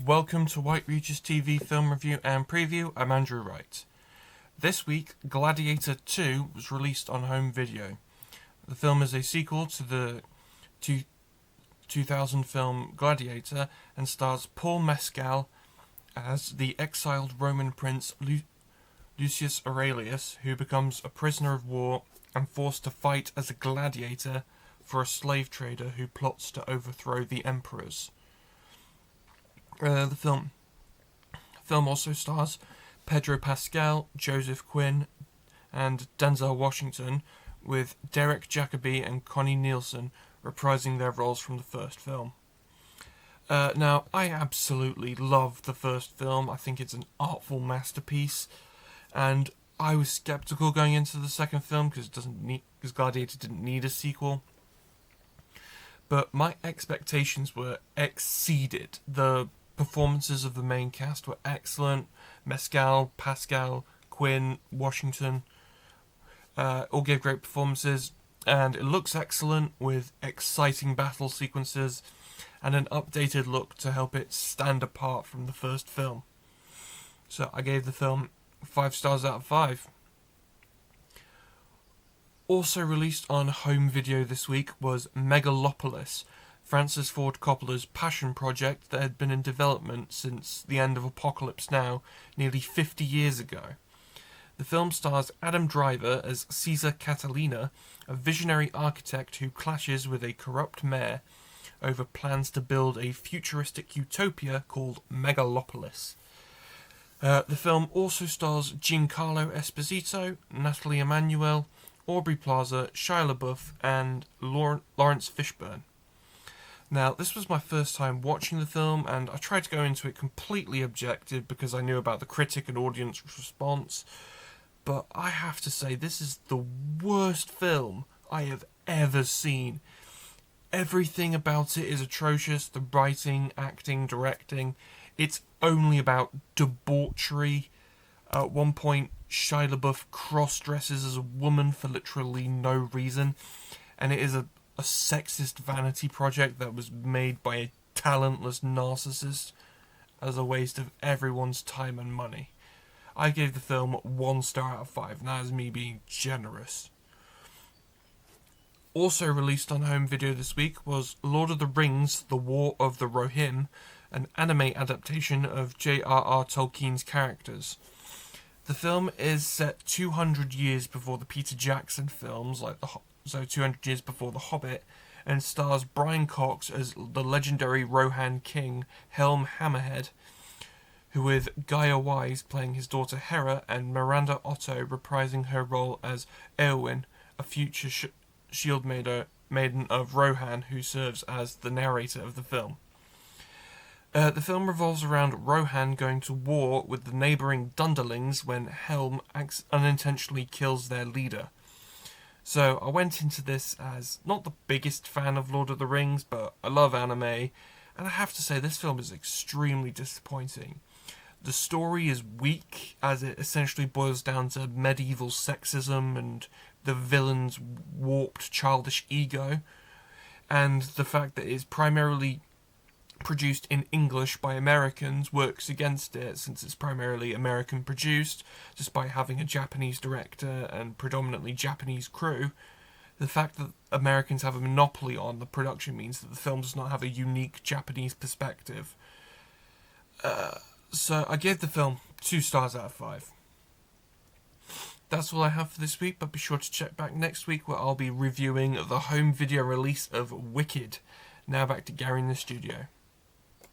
Welcome to White Regis TV Film Review and Preview. I'm Andrew Wright. This week, Gladiator 2 was released on home video. The film is a sequel to the 2000 film Gladiator and stars Paul Mescal as the exiled Roman prince Lucius Aurelius, who becomes a prisoner of war and forced to fight as a gladiator for a slave trader who plots to overthrow the emperors. The film also stars Pedro Pascal, Joseph Quinn, and Denzel Washington, with Derek Jacobi and Connie Nielsen reprising their roles from the first film. Now, I absolutely love the first film. I think it's an artful masterpiece, and I was skeptical going into the second film because Gladiator didn't need a sequel. But my expectations were exceeded. The performances of the main cast were excellent. Mescal, Pascal, Quinn, Washington all gave great performances, and it looks excellent with exciting battle sequences and an updated look to help it stand apart from the first film. So I gave the film 5 stars out of 5. Also released on home video this week was Megalopolis, Francis Ford Coppola's passion project that had been in development since the end of Apocalypse Now, nearly 50 years ago. The film stars Adam Driver as Caesar Catalina, a visionary architect who clashes with a corrupt mayor over plans to build a futuristic utopia called Megalopolis. The film also stars Giancarlo Esposito, Natalie Emmanuel, Aubrey Plaza, Shia LaBeouf, and Lawrence Fishburne. Now, this was my first time watching the film, and I tried to go into it completely objective because I knew about the critic and audience response, but I have to say, this is the worst film I have ever seen. Everything about it is atrocious. The writing, acting, directing. It's only about debauchery. At one point, Shia LaBeouf cross-dresses as a woman for literally no reason, and it is a sexist vanity project that was made by a talentless narcissist as a waste of everyone's time and money. I gave the film 1 star out of 5, and that is me being generous. Also released on home video this week was Lord of the Rings: The War of the Rohirrim, an anime adaptation of J.R.R. Tolkien's characters. The film is set 200 years before the Peter Jackson films, so 200 years before The Hobbit, and stars Brian Cox as the legendary Rohan king Helm Hammerhead, who with Gaia Wise playing his daughter Hera and Miranda Otto reprising her role as Eowyn, a future shield maiden of Rohan who serves as the narrator of the film. The film revolves around Rohan going to war with the neighbouring Dunderlings when Helm unintentionally kills their leader. So I went into this as not the biggest fan of Lord of the Rings, but I love anime, and I have to say this film is extremely disappointing. The story is weak, as it essentially boils down to medieval sexism and the villain's warped childish ego, and the fact that it's primarily produced in English by Americans works against it, since it's primarily American produced, despite having a Japanese director and predominantly Japanese crew. The fact that Americans have a monopoly on the production means that the film does not have a unique Japanese perspective. So I gave the film 2 stars out of 5. That's all I have for this week, but be sure to check back next week where I'll be reviewing the home video release of Wicked. Now back to Gary in the studio.